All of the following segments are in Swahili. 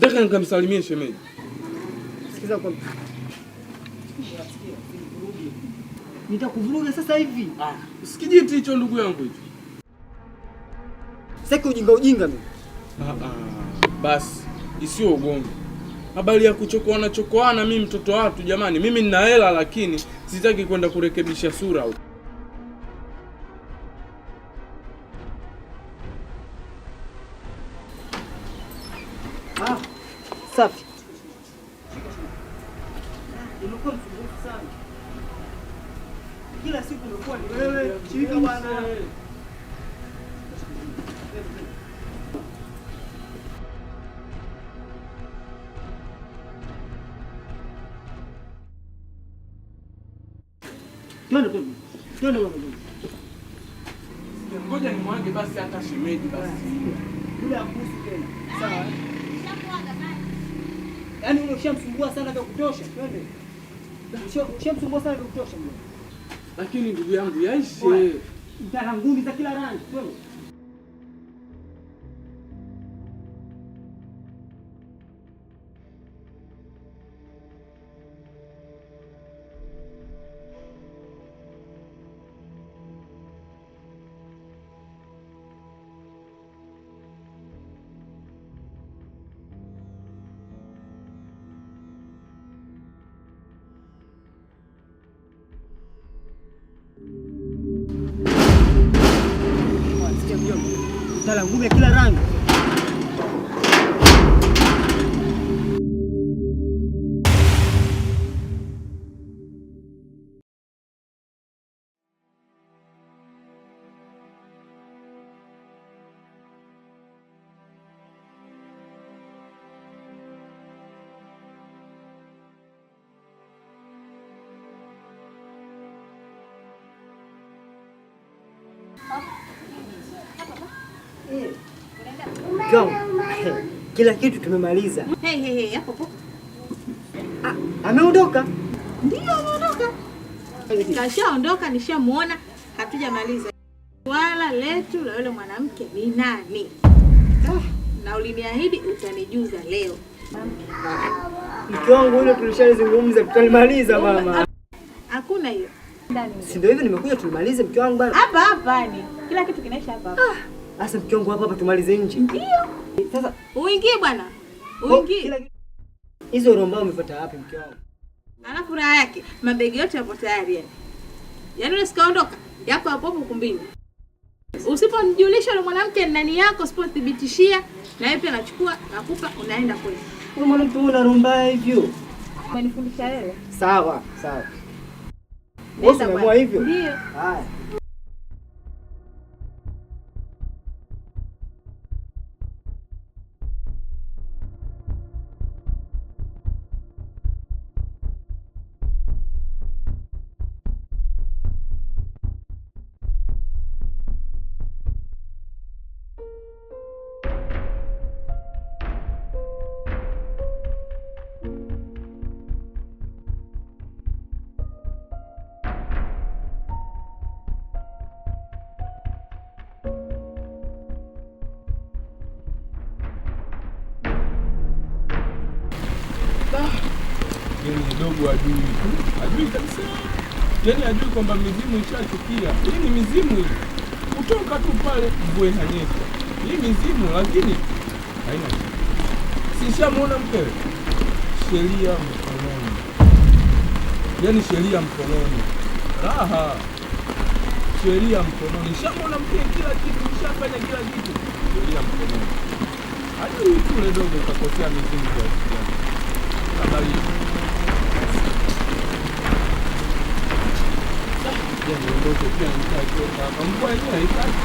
Nataka nikamsalimie shemeji. Sikiza kwa nitakuvuruga sasa hivi. Usikijiti hicho ndugu yangu hicho. Sasa ujinga mimi. Basi isiyo ugomvi. Habari ya kuchokoana mimi mtoto watu jamani. Mimi nina hela lakini sitaki kwenda kurekebisha sura huko. Safi. Umekuwa msumbufu sana. Kila siku umekuwa ni wewe, shika bwana. Twende bwana. Ngoja nimwage basi hata shemeji basi. Yule akusi tena. Sawa. Yaani ule ushamsumbua sana vya kutosha. Twende. Ushamsumbua sana vya kutosha mimi. Lakini ndugu yangu yaishe. Mtana ngumi za kila rangi. Twende. Mtana ngumi ya kila rangi. Kila kitu tumemaliza. Hapo hapo. Ameondoka? Ndio ameondoka. Kashaondoka, nishamuona, hatujamaliza. Swala letu la yule mwanamke ni nani? Na uliniahidi utanijuza leo. Mke wangu yule tulishalizungumza, tutalimaliza mama. Hakuna hiyo. Si ndio hivyo nimekuja tulimalize mke wangu bana. Hapa ni. Kila kitu kinaisha hapa. Sasa mke wangu hapa tumalize nje. Ndio. Sasa uingie bwana. Uingie. Hizo romba umepata wapi mke wangu? Alafu raha yake, mabegi yote yapo tayari yani. Yaani ule sikaondoka, yako hapo hapo ukumbini. Usiponijulisha yule mwanamke nani yako, usipothibitishia, na yeye pia anachukua, nakupa, unaenda kweli. Wewe mwanamke una romba hivyo? Umenifundisha wewe? Sawa. Wewe umeamua hivyo? Ndio. Haya. Dogo ajui kabisa. Yaani ajui kwamba mizimu ishachukia. Hii ni mizimu hii. Kutoka tu pale mvua inanyesha. Hii mizimu lakini haina. Sishamuona mkewe. Sheria mkononi. Yaani sheria mkononi. Raha. Sheria mkononi. Shamona mkewe kila kitu, shafanya kila kitu. Sheria mkononi. Ajui kule dogo utakosea mizimu kwa sababu. Habari. Ndio pia nitatoka hapa. Mvua yenyewe haitaki.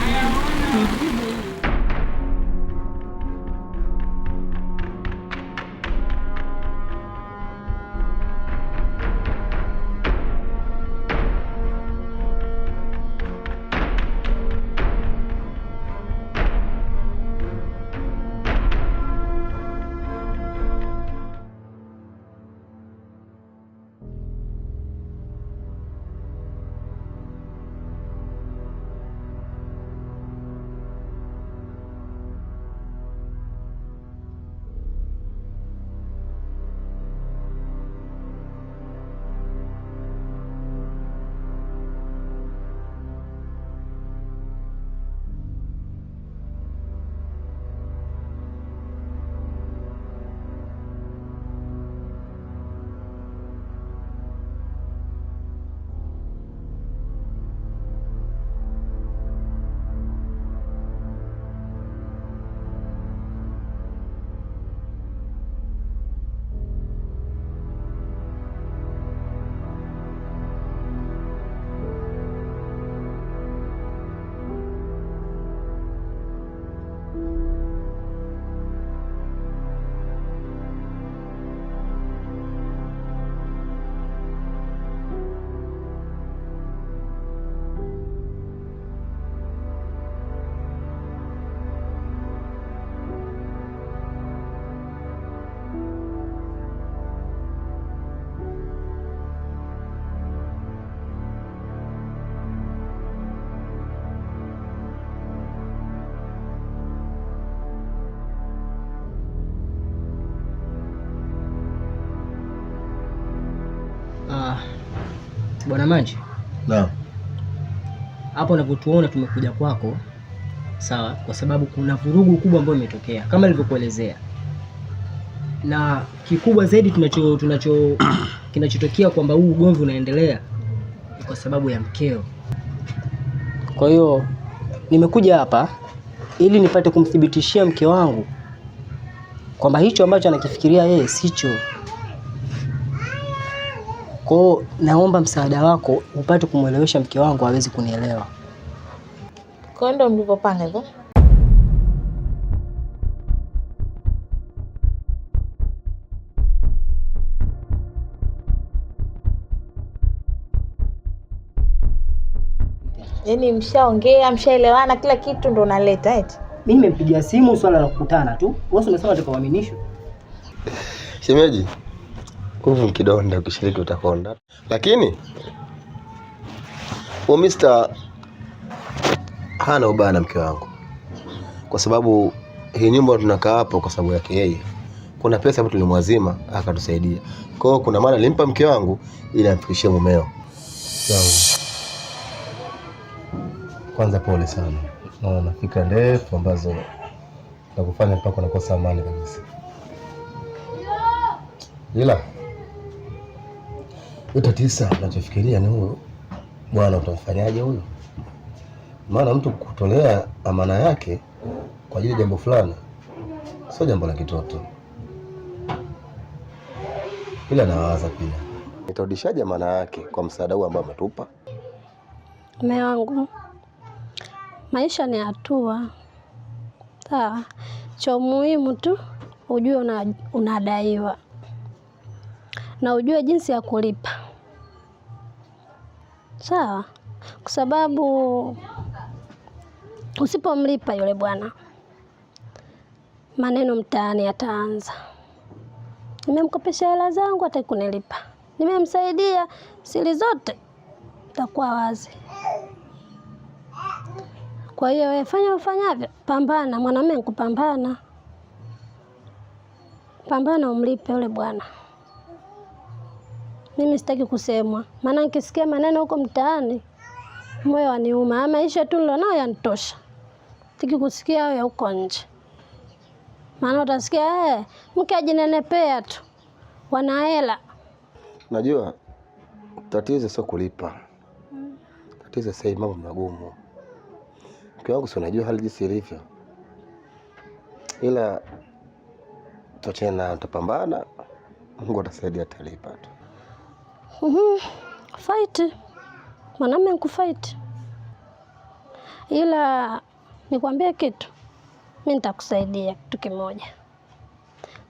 Bwana Manji. Naam. Hapo unavyotuona tumekuja kwako, sawa, kwa sababu kuna vurugu kubwa ambayo imetokea kama nilivyokuelezea. Na kikubwa zaidi kinachotokea kwamba huu ugomvi unaendelea ni kwa sababu ya mkeo. Kwa hiyo nimekuja hapa ili nipate kumthibitishia mke wangu kwamba hicho ambacho anakifikiria yeye sicho. Kwa hiyo naomba msaada wako upate kumwelewesha mke wangu aweze kunielewa. Kwa hiyo ndio mlivyopanga hivyo? Yaani mshaongea, mshaelewana kila kitu ndio unaleta eti? Mimi nimempigia simu swala la kukutana tu. Wewe umesema utakaoaminisho. Shemeji, nguvu kidonda ukishiriki utakonda. Lakini Mr. hana ubaya na mke wangu. Kwa sababu hii nyumba tunakaa hapo kwa sababu yake yeye. Kuna pesa ambayo tulimwazima akatusaidia. Kwa hiyo kuna maana nilimpa mke wangu ili amfikishie mumeo. Kwanza pole sana. Na fikra ndefu ambazo nakufanya mpaka unakosa amani kabisa. Ila yote tisa unachofikiria ni huyo bwana, utamfanyaje huyo? Maana mtu kutolea amana yake kwa ajili ya jambo fulani sio jambo la kitoto. Ila nawaza pia nitarudishaje amana yake kwa msaada huu ambao ametupa. Mume wangu, maisha ni hatua. Sawa, cha muhimu tu ujue unadaiwa na ujue jinsi ya kulipa. Sawa, kwa sababu usipomlipa yule bwana, maneno mtaani yataanza. Nimemkopesha hela zangu hata kunilipa. Nimemsaidia, siri zote takuwa wazi. Kwa hiyo wewe fanya ufanyavyo, pambana, mwanamume nikupambana. Pambana umlipe yule bwana. Mimi sitaki kusemwa, maana nikisikia maneno huko mtaani moyo waniuma. Maisha tu nilionao yanitosha. Sitaki kusikia hayo huko nje. Maana utasikia mke ajinenepea tu. Wana hela. Najua tatizo sio kulipa. Tatizo sasa mambo magumu. Mke wangu si unajua hali jinsi ilivyo. Ila tutachana, tutapambana. Mungu atasaidia, atalipa tu. Fight. Mwanamume nikufight. Ila nikwambie kitu. Mimi nitakusaidia kitu kimoja.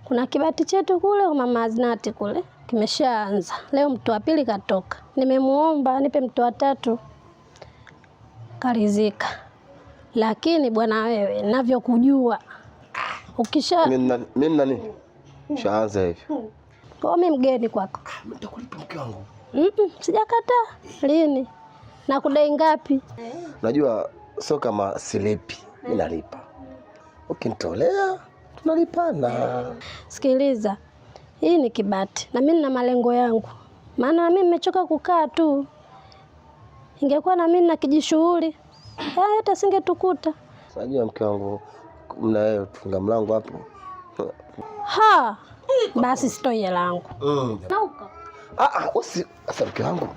Kuna kibati chetu kule kwa mama Aznati kule kimeshaanza. Leo mtu wa pili katoka. Nimemuomba nipe mtu wa tatu. Karizika. Lakini bwana wewe ninavyokujua ukisha mimi nani? Shaanza hivi. Kwa mimi mgeni kwako. Nitakulipa mke wangu. Sijakataa. Lini? Na kudai ngapi? Najua sio kama silipi, ninalipa. Ukinitolea tunalipana. Sikiliza. Hii ni kibati na mimi nina malengo yangu. Maana mimi nimechoka kukaa tu. Ingekuwa na mimi na kijishughuli, hata singetukuta. Unajua mke wangu mna yeye tufunga mlango hapo. Basi sitoi hela yangu. Nauka. Usi sasa mke wangu.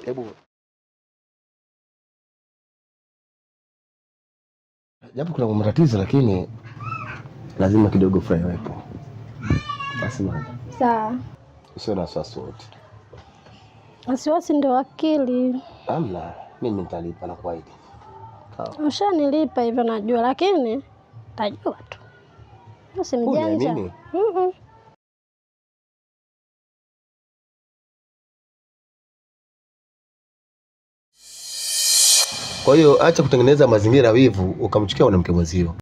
Hebu. Japo kuna matatizo lakini lazima kidogo furaha iwepo. Basi mama. Sawa. Usio na wasiwasi wote. Wasiwasi ndio akili. Amna, mimi nitalipa na kuahidi. Sawa. Ushanilipa hivyo najua, lakini tajua tu. Usimjanja. Kwa hiyo acha kutengeneza mazingira wivu ukamchukia mwanamke mwenzio.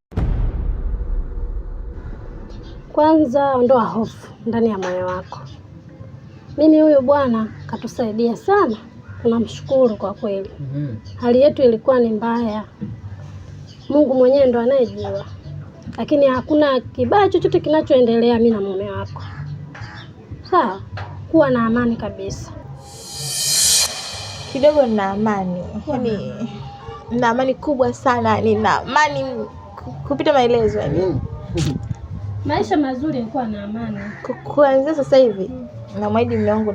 Kwanza ondoa hofu ndani ya moyo wako. Mimi huyu bwana katusaidia sana. Tunamshukuru kwa kweli. Hali yetu ilikuwa ni mbaya. Mungu mwenyewe ndo anayejua. Lakini hakuna kibaya chochote kinachoendelea mimi na mume wako. Sawa? Kuwa na amani kabisa. kidogo nina amani. Yaani nina amani kubwa sana, nina amani kupita maelezo yani. Maisha mazuri yalikuwa na amani. Kuanzia sasa hivi namwahidi mume wangu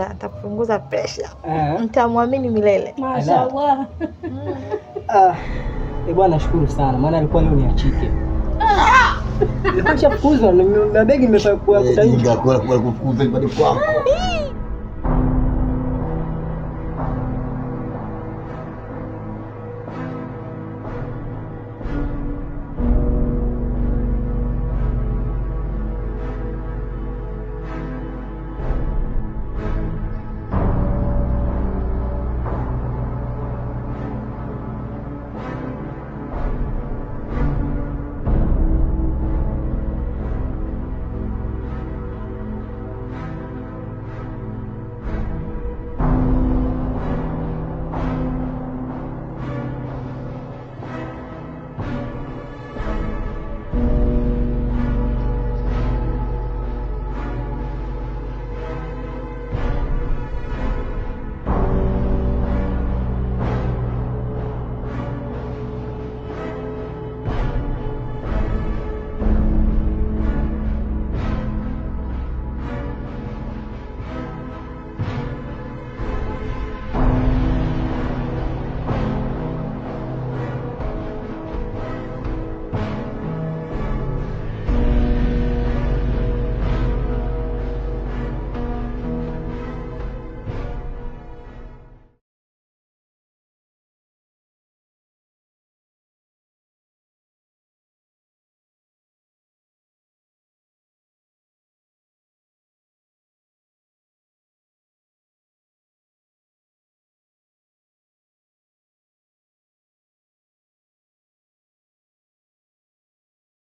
nitapunguza pressure. Nitamwamini milele. Mashaallah. Bwana nashukuru sana maana alikuwa leo niachike. Nilikuwa nishafukuzwa na mabegi nimepakua kutainga kwa kwangu.